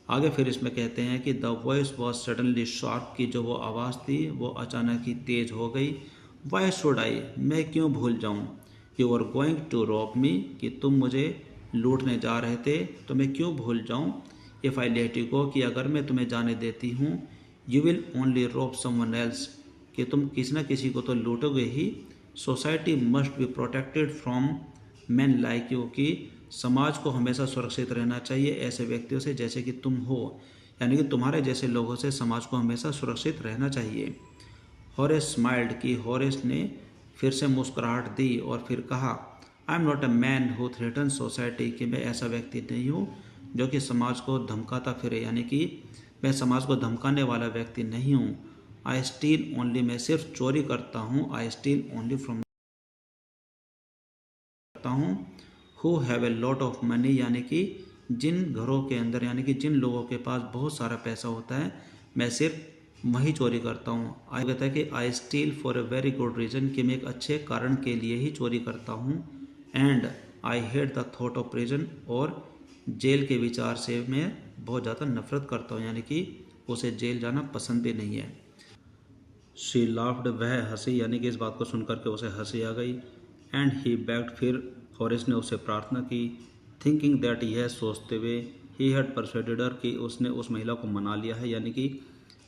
आगे फिर इसमें कहते हैं कि the voice was suddenly sharp, की जो वो आवाज़ थी वो अचानक ही तेज हो गई। वाई शुड आई, मैं क्यों भूल जाऊँ। You are going to rob me, कि तुम मुझे लूटने जा रहे थे तो मैं क्यों भूल जाऊँ। If I let you go, कि अगर मैं तुम्हें जाने देती हूँ। You will only rob someone else, कि तुम किसी न किसी को तो लूटोगे ही। Society must be protected from man like you, कि समाज को हमेशा सुरक्षित रहना चाहिए ऐसे व्यक्तियों से जैसे कि तुम हो, यानी कि तुम्हारे जैसे लोगों से समाज को हमेशा सुरक्षित रहना चाहिए। हॉरेस स्माइल्ड, की हॉरेस ने फिर से मुस्कुराहट दी और फिर कहा, I am not a man who threaten society, कि मैं ऐसा व्यक्ति नहीं हूँ जो कि समाज को धमकाता फिरे, यानी कि मैं समाज को धमकाने वाला व्यक्ति नहीं हूँ। आई स्टील ओनली, मैं सिर्फ चोरी करता हूँ। आई स्टील ओनली फ्रॉम करता हूँ who have a lot of money, यानी कि जिन घरों के अंदर, यानी कि जिन लोगों के पास बहुत सारा पैसा होता है, मैं सिर्फ वही चोरी करता हूँ। आई कहता है कि I steal for a very good reason, कि मैं एक अच्छे कारण के लिए ही चोरी करता हूँ। And I hate the thought of prison, और जेल के विचार से मैं बहुत ज़्यादा नफरत करता हूँ, यानी कि उसे जेल जाना पसंद भी नहीं है। शी लाफ्ड, वह हंसी, यानी कि इस बात को सुनकर के उसे हंसी आ गई। एंड ही बेग्ड, फिर हॉरेस ने उससे प्रार्थना की। थिंकिंग दैट, यह सोचते हुए, ही हैड परsuaded her, कि उसने उस महिला को मना लिया है, यानी कि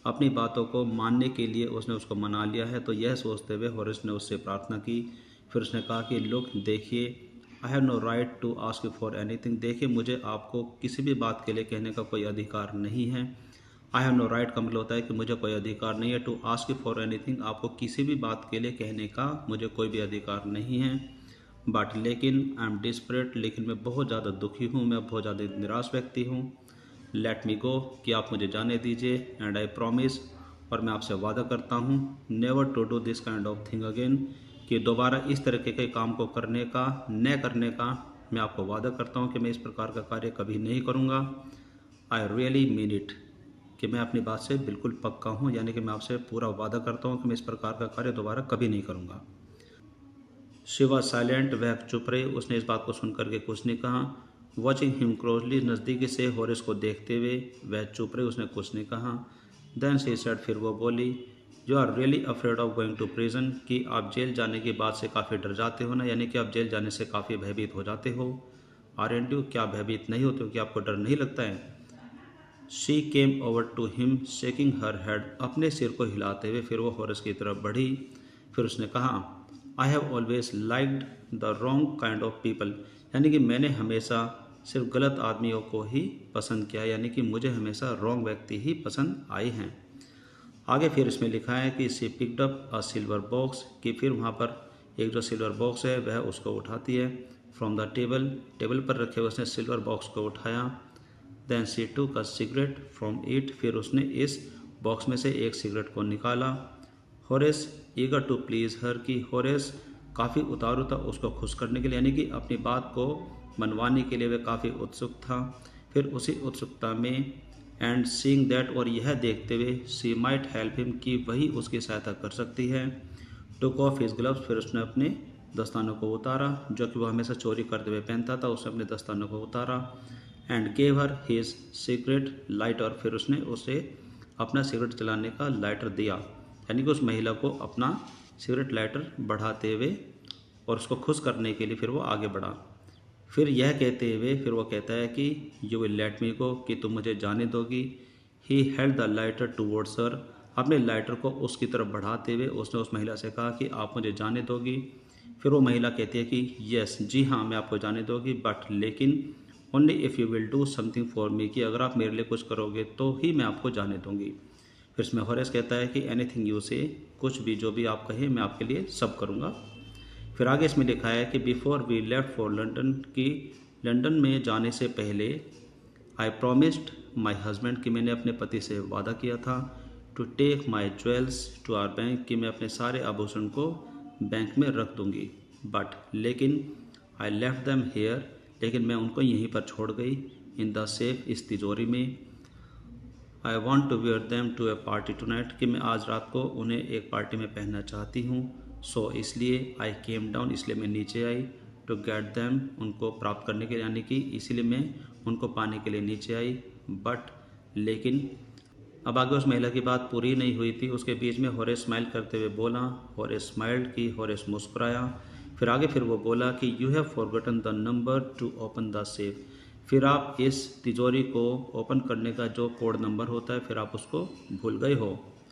अपनी बातों को मानने के लिए उसने उसको मना लिया है। तो यह सोचते हुए हॉरेस ने उससे प्रार्थना की। फिर उसने कहा कि लुक, देखिए, I have no right to ask you for anything, देखिए मुझे आपको किसी भी बात के लिए कहने का कोई अधिकार नहीं है। आई हैव नो राइट का मतलब होता है कि मुझे कोई अधिकार नहीं है। To ask you for anything, आपको किसी भी बात के लिए कहने का मुझे कोई भी अधिकार नहीं है। बट लेकिन आई एम डिस्परेट, लेकिन मैं बहुत ज़्यादा दुखी हूँ, मैं बहुत ज़्यादा निराश व्यक्ति हूँ। लेट मी गो, कि आप मुझे जाने दीजिए। एंड आई प्रॉमिस, और मैं आपसे वादा करता हूँ, never to do this kind of thing again, कि दोबारा इस तरीके के काम को करने का, न करने का मैं आपको वादा करता हूँ कि मैं इस प्रकार का कार्य कभी नहीं करूँगा। आई रियली मीन इट, कि मैं अपनी बात से बिल्कुल पक्का हूँ, यानी कि मैं आपसे पूरा वादा करता हूँ कि मैं इस प्रकार का कार्य दोबारा कभी नहीं करूँगा। शिवा साइलेंट, वह चुप रही, उसने इस बात को सुनकर के कुछ नहीं कहा। वॉचिंग हिम क्लोजली, नज़दीकी से हॉरिस को देखते हुए वह चुप रही, उसने कुछ नहीं कहा। देन शी सेड, फिर वो बोली, you are really afraid of going to prison, कि आप जेल जाने की बात से काफ़ी डर जाते हो ना, यानी कि आप जेल जाने से काफ़ी भयभीत हो जाते हो। आरएंट यू, क्या भयभीत नहीं होते हो, कि आपको डर नहीं लगता है। She came over to him shaking her head, अपने सिर को हिलाते हुए फिर वो हॉरेस की तरफ बढ़ी। फिर उसने कहा, I have always liked the wrong kind of people, यानी कि मैंने हमेशा सिर्फ गलत आदमियों को ही पसंद किया, यानी कि मुझे हमेशा रॉन्ग व्यक्ति ही पसंद आए हैं। आगे फिर इसमें लिखा है कि she picked up a silver box, कि फिर वहाँ पर एक जो सिल्वर बॉक्स है वह उसको उठाती है। फ्रॉम द टेबल, टेबल पर रखे हुए उसने सिल्वर बॉक्स को उठाया। देन शी टूक अ सिगरेट फ्रॉम इट, फिर उसने इस बॉक्स में से एक सिगरेट को निकाला। हॉरेस ईगर टू प्लीज़ हर, की हॉरेस काफ़ी उतारू था उसको खुश करने के लिए, यानी कि अपनी बात को मनवाने के लिए वह काफ़ी उत्सुक था। फिर उसी उत्सुकता में, एंड सीइंग दैट, और यह देखते हुए, शी माइट हेल्प हिम, की वही उसकी सहायता कर सकती है। टुक ऑफ हिज ग्लव्स, फिर उसने अपने दस्तानों को उतारा, जो कि वह हमेशा चोरी करते हुए पहनता था, उसने अपने दस्तानों को उतारा। And gave her his secret lighter, फिर उसने उसे अपना सिगरेट जलाने का लाइटर दिया, यानी कि उस महिला को अपना सिगरेट लाइटर बढ़ाते हुए और उसको खुश करने के लिए फिर वो आगे बढ़ा। फिर यह कहते हुए फिर वो कहता है कि यू विल लेट मी गो, कि तुम मुझे जाने दोगी। He held the lighter towards her, अपने लाइटर को उसकी तरफ बढ़ाते हुए उसने उस महिला से कहा कि आप मुझे जाने दोगी। फिर वो महिला कहती है कि यस, जी हाँ, मैं आपको जाने दोगी, बट लेकिन only if you will do something for me, कि अगर आप मेरे लिए कुछ करोगे तो ही मैं आपको जाने दूंगी। फिर इसमें हॉरेस कहता है कि एनीथिंग यू से, कुछ भी, जो भी आप कहें मैं आपके लिए सब करूँगा। फिर आगे इसमें लिखा है कि before we left for London, कि लंदन में जाने से पहले, आई प्रॉमिस्ड माई हस्बैंड, कि मैंने अपने पति से वादा किया था, to take my jewels to our bank, कि मैं अपने सारे आभूषण को बैंक में रख दूंगी। बट लेकिन आई लेफ्ट दैम हेयर, लेकिन मैं उनको यहीं पर छोड़ गई। इन द सेफ, इस तिजोरी में। I want to wear them to a party tonight, कि मैं आज रात को उन्हें एक पार्टी में पहनना चाहती हूँ। सो इसलिए आई केम डाउन, इसलिए मैं नीचे आई। टू गेट दैम, उनको प्राप्त करने के लिए, यानी कि इसीलिए मैं उनको पाने के लिए नीचे आई। बट लेकिन अब आगे उस महिला की बात पूरी नहीं हुई थी, उसके बीच में हॉरेस स्माइल करते हुए बोला, हॉरेस स्माइल्ड की हॉरेस मुस्कुराया, फिर वो बोला कि you have forgotten the number two open the safe. फिर आप इस तिजोरी को ओपन करने का जो कोड नंबर होता है फिर आप उसको भूल गए हो।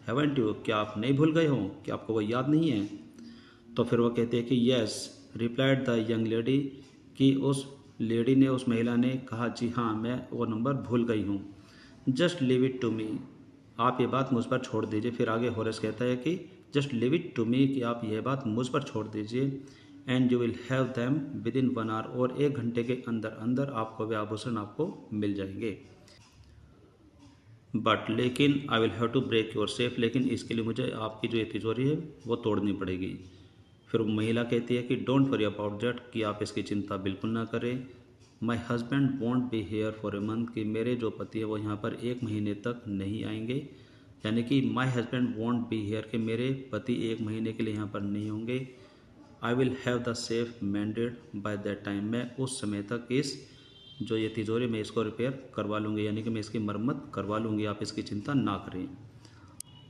हैवंट यू, क्या आप नहीं भूल गए हो, क्या आपको वो याद नहीं है? तो फिर वो कहते हैं कि yes replied the young lady, कि उस लेडी ने, उस महिला ने कहा जी हाँ मैं वो नंबर भूल गई हूँ। Just leave it to me, आप ये बात मुझ पर छोड़ दीजिए। फिर आगे होरेस कहता है कि just leave it to me, कि आप यह बात मुझ पर छोड़ दीजिए, and you will have them within 1 hour, और 1 घंटे के अंदर अंदर आपको वे आभूषण आपको मिल जाएंगे। बट लेकिन I will have to break your safe, लेकिन इसके लिए मुझे आपकी जो ये तिजोरी है वो तोड़नी पड़ेगी। फिर वो महिला कहती है कि डोंट वरी अबाउट दैट, कि आप इसकी चिंता बिल्कुल ना करें। My husband want be here for a month, कि मेरे जो पति है वो यहाँ पर 1 महीने तक नहीं आएंगे। यानी कि my husband want be here, कि मेरे पति 1 महीने के लिए यहाँ पर नहीं होंगे। I will have the safe mended by that time, मैं उस समय तक इस जो ये तिजोरी मैं इसको रिपेयर करवा लूँगी, यानी कि मैं इसकी मरम्मत करवा लूँगी, आप इसकी चिंता ना करें।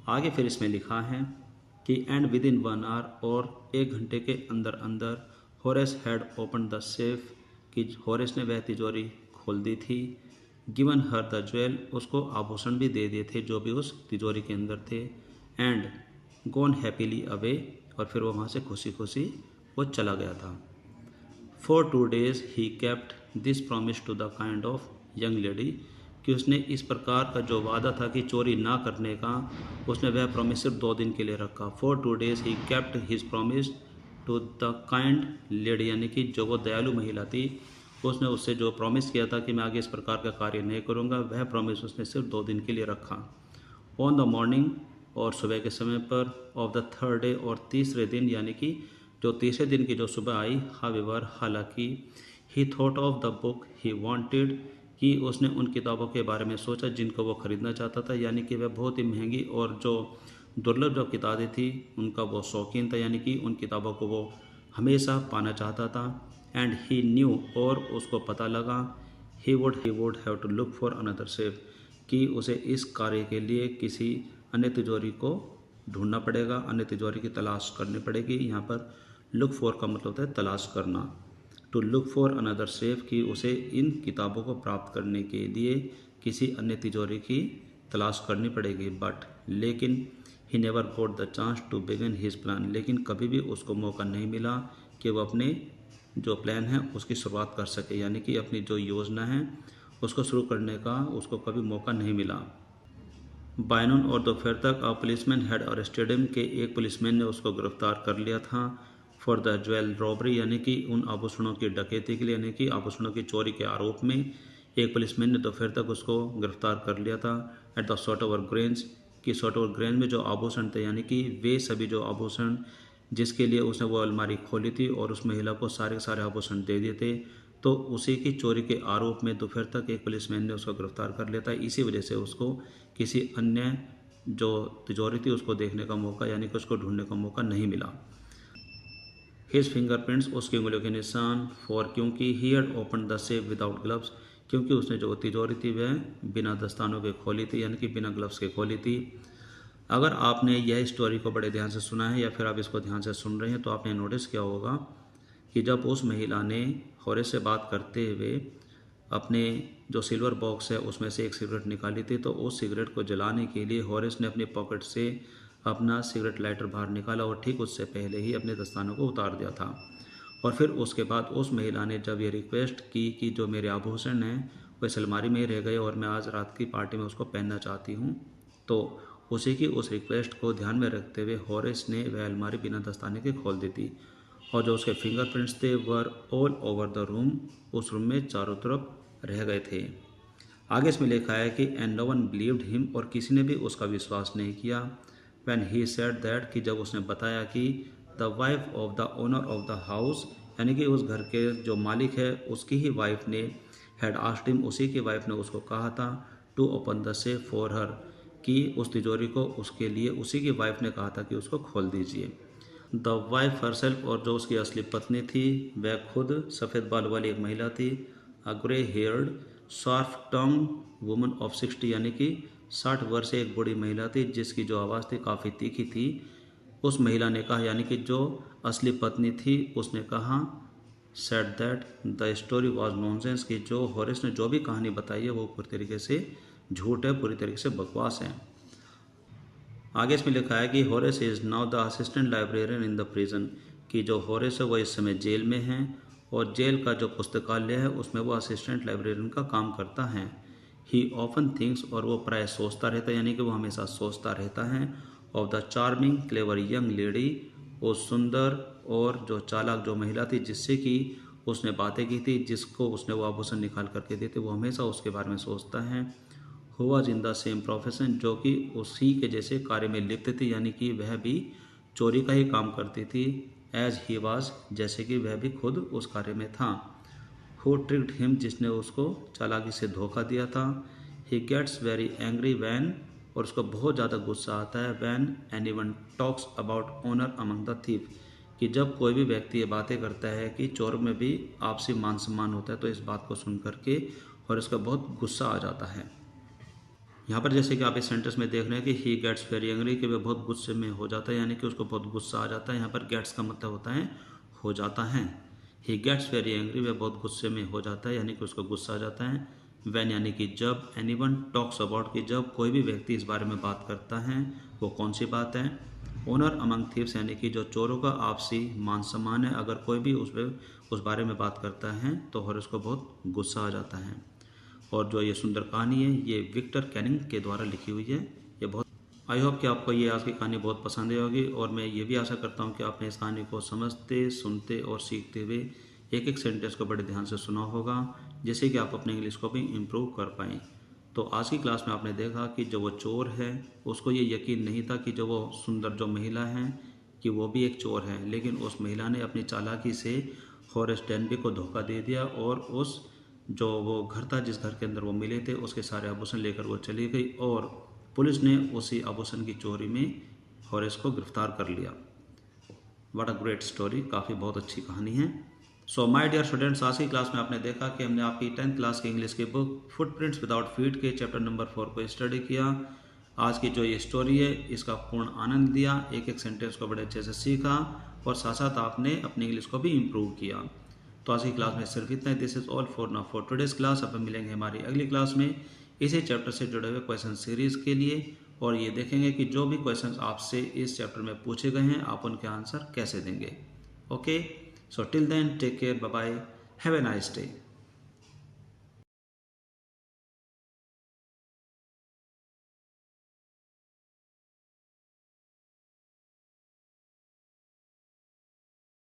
आगे फिर इसमें लिखा है कि एंड विद इन 1 आवर, और 1 घंटे के अंदर अंदर Horace had open the safe, कि हॉरेस ने वह तिजोरी खोल दी थी। गिवन हर द ज्वेल, उसको आभूषण भी दे दिए थे जो भी उस तिजोरी के अंदर थे। एंड गॉन हैप्पीली अवे, और फिर वो वहाँ से खुशी खुशी वो चला गया था। For 2 days he kept this promise to the kind of young lady, कि उसने इस प्रकार का जो वादा था कि चोरी ना करने का, उसने वह प्रॉमिस सिर्फ 2 दिन के लिए रखा। For 2 days he kept his promise to the kind lady, यानी कि जो वो दयालु महिला थी उसने उससे जो प्रॉमिस किया था कि मैं आगे इस प्रकार का कार्य नहीं करूँगा, वह प्रॉमिस उसने सिर्फ 2 दिन के लिए रखा। ऑन द मॉर्निंग, और सुबह के समय पर, ऑफ द 3rd day, और तीसरे दिन, यानी कि जो तीसरे दिन की जो सुबह आई, हावेवर, हालांकि, ही thought of the book he wanted, कि उसने उन किताबों के बारे में सोचा जिनको वो खरीदना चाहता था, यानी कि वह बहुत ही महंगी और जो दुर्लभ जो किताबें थी उनका वो शौकीन था, यानी कि उन किताबों को वो हमेशा पाना चाहता था। एंड ही न्यू, और उसको पता लगा, he would have to look for another safe, कि उसे इस कार्य के लिए किसी अन्य तिजोरी को ढूंढना पड़ेगा, अन्य तिजोरी की तलाश करनी पड़ेगी। यहाँ पर लुक फॉर का मतलब होता है तलाश करना। To look for another safe, कि उसे इन किताबों को प्राप्त करने के लिए किसी अन्य तिजोरी की तलाश करनी पड़ेगी। बट लेकिन he never got the chance to begin his plan, लेकिन कभी भी उसको मौका नहीं मिला कि वो अपने जो प्लान है उसकी शुरुआत कर सके, यानी कि अपनी जो योजना है उसको शुरू करने का उसको कभी मौका नहीं मिला। बाय नून, और दोपहर तक पुलिसमैन हैड अरेस्टेड हिम, के एक पुलिसमैन ने उसको गिरफ्तार कर लिया था। फॉर द ज्वेल रॉबरी, यानी कि उन आभूषणों की डकैती के लिए, यानी कि आभूषणों की चोरी के आरोप में एक पुलिसमैन ने दोपहर तक उसको गिरफ्तार कर लिया था। At the sort over grange, की सॉर्ट ओवर ग्रेंज में जो आभूषण थे, यानी कि वे सभी जो आभूषण जिसके लिए उसने वो अलमारी खोली थी और उस महिला को सारे सारे आभूषण दे दिए थे, तो उसी की चोरी के आरोप में दोपहर तक एक पुलिसमैन ने उसको गिरफ्तार कर लिया था। इसी वजह से उसको किसी अन्य जो तिजोरी थी उसको देखने का मौका, यानी कि उसको ढूंढने का मौका नहीं मिला। हिज फिंगरप्रिंट्स, उसकी उंगलियों के निशान। फॉर, क्योंकि he had open the safe without gloves, क्योंकि उसने जो तिजोरी थी वह बिना दस्तानों के खोली थी, यानी कि बिना ग्लव्स के खोली थी। अगर आपने यह स्टोरी को बड़े ध्यान से सुना है या फिर आप इसको ध्यान से सुन रहे हैं तो आपने नोटिस किया होगा कि जब उस महिला ने हॉरेस से बात करते हुए अपने जो सिल्वर बॉक्स है उसमें से एक सिगरेट निकाली थी, तो उस सिगरेट को जलाने के लिए हॉरेस ने अपनी पॉकेट से अपना सिगरेट लाइटर बाहर निकाला और ठीक उससे पहले ही अपने दस्तानों को उतार दिया था। और फिर उसके बाद उस महिला ने जब ये रिक्वेस्ट की कि जो मेरे आभूषण हैं वो इस अलमारी में ही रह गए और मैं आज रात की पार्टी में उसको पहनना चाहती हूँ, तो उसी की उस रिक्वेस्ट को ध्यान में रखते हुए हॉरेस ने वह अलमारी बिना दस्ताने के खोल दी थी। और जो उसके फिंगरप्रिंट्स थे were all over the room, उस रूम में चारों तरफ रह गए थे। आगे इसमें लिखा है कि and no one believed him, और किसी ने भी उसका विश्वास नहीं किया। व्हेन ही सेड दैट, कि जब उसने बताया कि the wife of the owner of the house, यानी कि उस घर के जो मालिक है उसकी ही वाइफ ने हैड आस्क्ड हिम, उसी की वाइफ ने उसको कहा था to open the safe for her, कि उस तिजोरी को उसके लिए उसी की वाइफ ने कहा था कि उसको खोल दीजिए। द वाइफ हरसेल्फ, और जो उसकी असली पत्नी थी वह खुद सफ़ेद बाल वाली एक महिला थी, a grey haired sharp tongue woman of 60 यानी कि 60 वर्ष एक बूढ़ी महिला थी जिसकी जो आवाज़ थी काफ़ी तीखी थी। उस महिला ने कहा यानी कि जो असली पत्नी थी उसने कहा said that the story was nonsense कि जो हॉरेस ने जो भी कहानी बताई है वो पूरी तरीके से झूठ है, पूरी तरीके से बकवास है। आगे इसमें लिखा है कि Horace is now the assistant librarian in the prison कि जो हॉरेस है वो इस समय जेल में है और जेल का जो पुस्तकालय है उसमें वो असिस्टेंट लाइब्रेरियन का काम करता है। ही ऑफन थिंक्स और वो प्राय सोचता रहता है यानी कि वो हमेशा सोचता रहता है of the charming clever young lady, वो सुंदर और जो चालाक जो महिला थी जिससे कि उसने बातें की थी, जिसको उसने वो आभूषण निकाल करके देते, वो हमेशा उसके बारे में सोचता है। Who was in the same profession जो कि उसी के जैसे कार्य में लिप्त थी यानी कि वह भी चोरी का ही काम करती थी। एज ही वाज जैसे कि वह भी खुद उस कार्य में था। हु ट्रिक्ड हिम जिसने उसको चालाकी से धोखा दिया था। He gets very angry when और उसको बहुत ज़्यादा गुस्सा आता है when anyone talks about honour among the thief कि जब कोई भी व्यक्ति ये बातें करता है कि चोर में भी आपसी मान सम्मान होता है तो इस बात को सुन करके और इसका बहुत गुस्सा आ जाता है। यहाँ पर जैसे कि आप इस सेंटेंस में देख रहे हैं कि ही गेट्स वेरी एंग्री कि वह बहुत गुस्से में हो जाता है यानी कि उसको बहुत गुस्सा आ जाता है। यहाँ पर गेट्स का मतलब होता है हो जाता है। ही गेट्स वेरी एंग्री वह बहुत गुस्से में हो जाता है यानी कि उसको गुस्सा आ जाता है। वैन यानी कि जब, एनीवन टॉक्स अबाउट कि जब कोई भी व्यक्ति इस बारे में बात करता है। वो कौन सी बात है? ओनर अमंग थीव्स यानी कि जो चोरों का आपसी मान सम्मान है। अगर कोई भी उस बारे में बात करता है तो हॉरेस को बहुत गुस्सा आ जाता है। और जो ये सुंदर कहानी है ये विक्टर कैनिंग के द्वारा लिखी हुई है। ये बहुत आई होप कि आपको ये आज की कहानी बहुत पसंद आई होगी और मैं ये भी आशा करता हूँ कि आपने इस कहानी को समझते, सुनते और सीखते हुए एक एक सेंटेंस को बड़े ध्यान से सुना होगा जिससे कि आप अपने इंग्लिश को भी इम्प्रूव कर पाएँ। तो आज की क्लास में आपने देखा कि जो वो चोर है उसको ये यकीन नहीं था कि जो वो सुंदर जो महिला है कि वो भी एक चोर है, लेकिन उस महिला ने अपनी चालाकी से हॉरेस डेनबी को धोखा दे दिया और उस जो वो घर था जिस घर के अंदर वो मिले थे उसके सारे आभूषण लेकर वो चली गई और पुलिस ने उसी आभूषण की चोरी में हॉरेस को गिरफ्तार कर लिया। व्हाट अ ग्रेट स्टोरी, काफ़ी बहुत अच्छी कहानी है। सो माय डियर स्टूडेंट्स, आज की क्लास में आपने देखा कि हमने आपकी 10th क्लास की इंग्लिश की बुक फुटप्रिंट्स विदाउट फीट के चैप्टर नंबर 4 को स्टडी किया। आज की जो ये स्टोरी है इसका पूर्ण आनंद लिया, एक एक सेंटेंस को बड़े अच्छे से सीखा और साथ साथ आपने अपनी इंग्लिश को भी इम्प्रूव किया। तो आज की क्लास में सिर्फ इतना ही। This is all for now for today's class. अब मिलेंगे हमारी अगली क्लास में इसी चैप्टर से जुड़े हुए क्वेश्चन सीरीज के लिए और ये देखेंगे कि जो भी क्वेश्चंस आपसे इस चैप्टर में पूछे गए हैं आप उनके आंसर कैसे देंगे। Okay, so till then take care, bye bye, have a nice day.